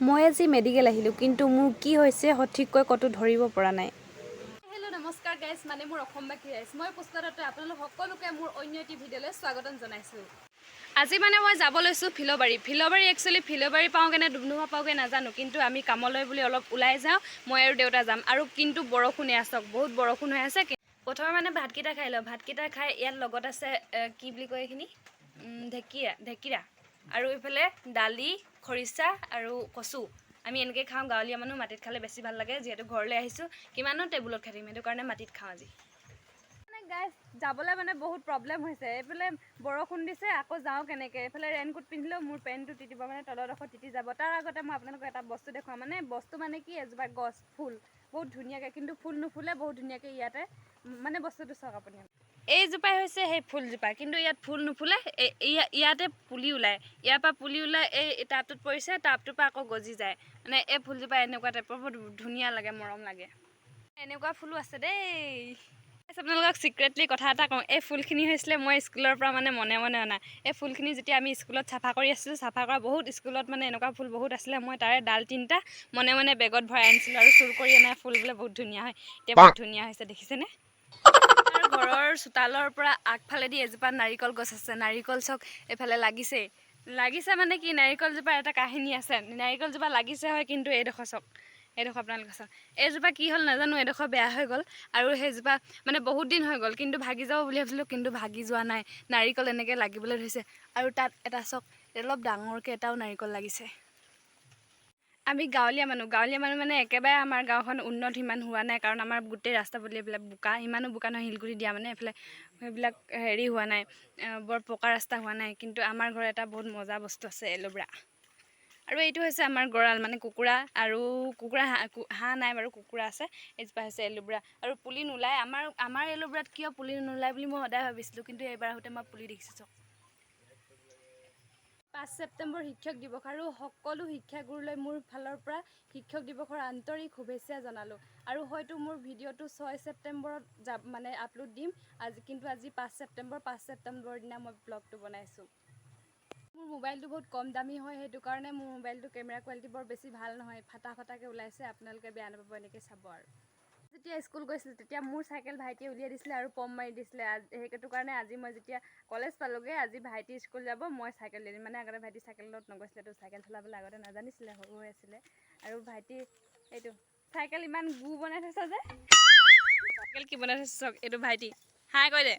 মই আজি মেডিকেল আহিলোঁ, কিন্তু মোৰ কি হৈছে সঠিককৈ ক'তো ধৰিব পৰা নাই। হেল্ল' নমস্কাৰ গাইজ, মানে মোৰ অসমবাসী ৰাইজ, মই পুষ্পাদত্ত আপোনালোক সকলোকে মোৰ অন্য এটি ভিডিঅ'লৈ স্বাগতম জনাইছোঁ। আজি মানে মই যাব লৈছোঁ ফিল'বাৰী একচুৱেলি ফিল'বাৰী পাওঁগৈনে ডুমডুমা পাওঁগৈ নাজানো, কিন্তু আমি কামলৈ বুলি অলপ ওলাই যাওঁ, মই আৰু দেউতা যাম। আৰু কিন্তু বৰষুণে আছক, বহুত বৰষুণ হৈ আছে। প্ৰথমে মানে ভাতকেইটা খাই লওঁ, ভাতকেইটা খাই ইয়াত লগত আছে কি বুলি কয় এইখিনি ঢেকীৰা আৰু এইফালে দালি, খৰিচা আৰু কচু। আমি এনেকৈ খাওঁ, গাঁৱলীয়া মানুহ মাটিত খালে বেছি ভাল লাগে। যিহেতু ঘৰলৈ আহিছোঁ, কিমানো টেবুলত খাই থাকিম, সেইটো কাৰণে মাটিত খাওঁ আজি। মানে গাইজ যাবলৈ মানে বহুত প্ৰব্লেম হৈছে। এইফালে বৰষুণ দিছে, আকৌ যাওঁ কেনেকৈ? এইফালে ৰেইনকোট পিন্ধিলেও মোৰ পেণ্টটো তিতিব, মানে তলৰডোখৰ তিতি যাব। তাৰ আগতে মই আপোনালোকক এটা বস্তু দেখুৱাম, বস্তু মানে কি, এজোপা গছ, ফুল বহুত ধুনীয়াকৈ, কিন্তু ফুল নুফুলে বহুত ধুনীয়াকৈ ইয়াতে। মানে বস্তুটো চাওক আপুনি, এইজোপাই হৈছে সেই ফুলজোপা, কিন্তু ইয়াত ফুল নুফুলে। ইয়াতে পুলি ওলায়, ইয়াৰ পৰা পুলি ওলাই এই টাবটোত পৰিছে, টাবটোৰ পৰা আকৌ গজি যায়। মানে এই ফুলজোপা এনেকুৱা টাইপৰ, বহুত ধুনীয়া লাগে, মৰম লাগে। এনেকুৱা ফুলো আছে দেই। আপোনালোকক ছিক্ৰেটলি কথা এটা কওঁ, এই ফুলখিনি হৈছিলে মই স্কুলৰ পৰা মানে মনে মনে অনা। এই ফুলখিনি যেতিয়া আমি স্কুলত চাফা কৰি আছিলোঁ, চাফা কৰা বহুত স্কুলত মানে এনেকুৱা ফুল বহুত আছিলে, মই তাৰে ডাল 3টা মনে মনে বেগত ভৰাই আনিছিলোঁ। আৰু চুৰ কৰি অনা ফুল বোলে বহুত ধুনীয়া হয়। এতিয়া বহুত ধুনীয়া হৈছে, দেখিছেনে? আৰু ঘৰৰ চোতালৰ পৰা আগফালেদি এজোপা নাৰিকল গছ আছে। নাৰিকল চক এইফালে লাগিছে মানে কি, নাৰিকলজোপাৰ এটা কাহিনী আছে। নাৰিকলজোপা লাগিছে হয়, কিন্তু এইডোখৰ চক, এইডোখৰ আপোনালোকে চাওক, এইজোপা কি হ'ল নাজানো, এইডোখৰ বেয়া হৈ গ'ল। আৰু সেইজোপা মানে বহুত দিন হৈ গ'ল, কিন্তু ভাগি যাব বুলি ভাবিছিলোঁ, কিন্তু ভাগি যোৱা নাই। নাৰিকল এনেকৈ লাগিবলৈ ধৰিছে, আৰু তাত এটা চক অলপ ডাঙৰকৈ এটাও নাৰিকল লাগিছে। আমি গাঁৱলীয়া মানুহ মানে একেবাৰে আমাৰ গাঁওখন উন্নত সিমান হোৱা নাই, কাৰণ আমাৰ গোটেই ৰাস্তা পদূলি এইবিলাক বোকা, ইমানো বোকা নহয়, শিলগুটি দিয়া মানে এইফালে সেইবিলাক হেৰি হোৱা নাই, বৰ পকা ৰাস্তা হোৱা নাই। কিন্তু আমাৰ ঘৰত এটা বহুত মজা বস্তু আছে, এল'ভেৰা। আৰু এইটো হৈছে আমাৰ গঁৰাল, মানে কুকুৰা হাঁহ নাই বাৰু, কুকুৰা আছে। এজোপা হৈছে এল'ভেৰা, আৰু পুলি নোলায়। আমাৰ এল'ভেৰাত কিয় পুলি নোলায় বুলি মই সদায় ভাবিছিলোঁ, কিন্তু এইবাৰ আহোঁতে মই পুলি দেখিছোঁ। 5 ছেপ্টেম্বৰ শিক্ষক দিৱস, আৰু সকলো শিক্ষাগুৰুলৈ মোৰ ফালৰ পৰা শিক্ষক দিৱসৰ আন্তৰিক শুভেচ্ছা জনালোঁ। আৰু হয়তো মোৰ ভিডিঅ'টো 6 ছেপ্টেম্বৰত মানে আপলোড দিম কিন্তু আজি 5 ছেপ্টেম্বৰৰ দিনা মই ব্লগটো বনাইছোঁ। মোৰ মোবাইলটো বহুত কম দামী হয়, সেইটো কাৰণে মোৰ মোবাইলটো কেমেৰা কোৱালিটি বৰ বেছি ভাল নহয়, ফাটাকৈ ওলাইছে। আপোনালোকে বেয়া নাপাব, এনেকৈ চাব। আৰু যেতিয়া স্কুল গৈছিলোঁ, তেতিয়া মোৰ চাইকেল ভাইটিয়ে উলিয়াই দিছিলে আৰু পম মাৰি দিছিলে। সেইটো কাৰণে আজি মই যেতিয়া কলেজ পালোঁগৈ, আজি ভাইটি স্কুল যাব, মই চাইকেল দি দিম। মানে আগতে ভাইটি চাইকেলত নগৈছিলে, তো চাইকেল চলাবলৈ আগতে নাজানিছিলে, সৰু হৈ আছিলে। আৰু ভাইটি এইটো চাইকেল ইমান গু বনাই থৈছে যে, চাইকেল কি বনাই থৈছে চাওক, এইটো ভাইটি। হাই কৈ দে,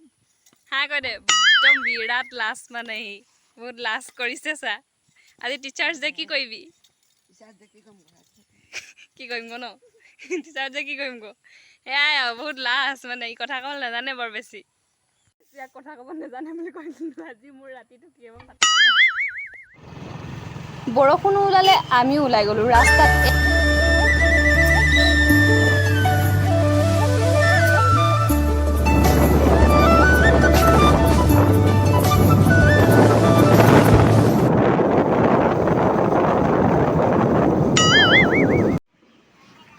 একদম বিৰাট লাজ, মানে সি বহুত লাজ কৰিছে। চা, আজি টিচাৰ্ছ ডে কি কৰিবি? কি কৰিম গ ন, টিচাৰ্ছ ডে কি কৰিম গ? সেয়াই আৰু বহুত লাজ, মানে ই কথা ক'ব নাজানে বৰ বেছি। ইয়াক কথা ক'ব নাজানে বুলি কয়, কিন্তু আজি মোৰ ৰাতিটো কি হ'ব পাত্তা নাই। বৰষুণো ওলালে, আমিও ওলাই গ'লোঁ ৰাস্তাত।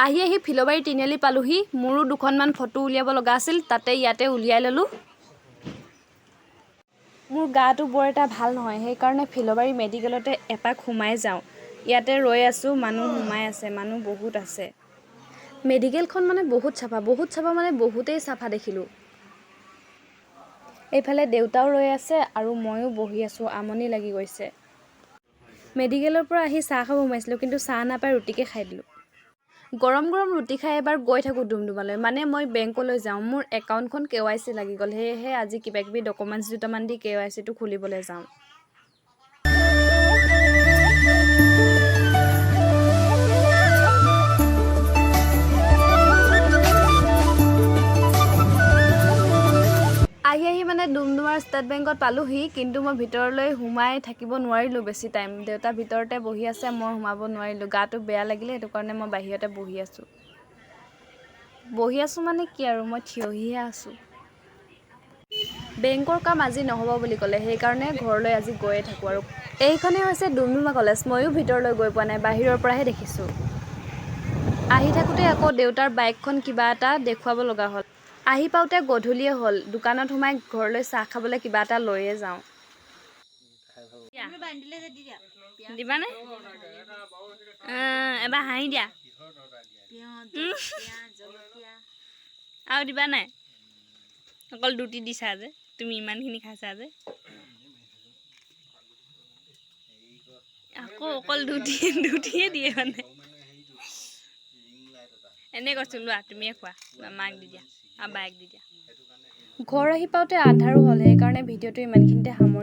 আহি ফিল'বাৰী তিনিআলি পালোহি। মোৰো দুখনমান ফটো উলিয়াব লগা আছিল, ইয়াতে উলিয়াই ল'লোঁ। মোৰ গাটো বৰ এটা ভাল নহয়, সেইকাৰণে ফিল'বাৰী মেডিকেলতে এপাক সোমাই যাওঁ। ইয়াতে ৰৈ আছোঁ, মানুহ সোমাই আছে, মানুহ বহুত আছে। মেডিকেলখন মানে বহুত চাফা মানে বহুতেই চাফা দেখিলোঁ। এইফালে দেউতাও ৰৈ আছে, আৰু ময়ো বহি আছোঁ, আমনি লাগি গৈছে। মেডিকেলৰ পৰা আহি চাহ খাব সোমাইছিলোঁ, কিন্তু চাহ নাপাই ৰুটিকে খাই দিলোঁ। গৰম ৰুটি খাই এবাৰ গৈ থাকোঁ ডুমডুমালৈ, মানে মই বেংকলৈ যাওঁ। মোৰ একাউণ্টখন KYC লাগি গ'ল, সেয়েহে আজি কিবাকিবি ডকুমেণ্টছ দুটামান দি KYCটো খুলিবলৈ যাওঁ। আহি মানে ডুমডুমাৰ ষ্টেট বেংকত পালোহি, কিন্তু মই ভিতৰলৈ সোমাই থাকিব নোৱাৰিলোঁ বেছি টাইম। দেউতা ভিতৰতে বহি আছে, মই সোমাব নোৱাৰিলোঁ। গাটো বেয়া লাগিলে, সেইটো কাৰণে মই বাহিৰতে বহি আছোঁ মানে কি আৰু, মই থিয়হিহে আছোঁ। বেংকৰ কাম আজি নহ'ব বুলি ক'লে, সেইকাৰণে ঘৰলৈ আজি গৈয়ে থাকোঁ। আৰু এইখনেই হৈছে ডুমডুমা কলেজ। ময়ো ভিতৰলৈ গৈ পোৱা নাই, বাহিৰৰ পৰাহে দেখিছোঁ। আহি থাকোঁতে আকৌ দেউতাৰ বাইকখন কিবা এটা দেখুৱাব লগা হ'ল। আহি পাওঁতে গধূলিয়ে হ'ল। দোকানত সোমাই ঘৰলৈ চাহ খাবলৈ কিবা এটা লৈয়ে যাওঁ। দিবানে? এবাৰ হাঁহি দিয়া আৰু দিবা নাই অকল দুটি দিছা যে তুমি ইমানখিনি খাইছা যে আকৌ অকল দুটিয়ে দিয়ে মানে এনে কৈছোঁ লোৱা তুমিয়ে খোৱা মাক দি দিয়া আৰু বায়েক দি দিয়া ঘৰ আহি পাওঁতে আন্ধাৰো হ'ল সেইকাৰণে ভিডিঅ'টো ইমানখিনিতে সামৰি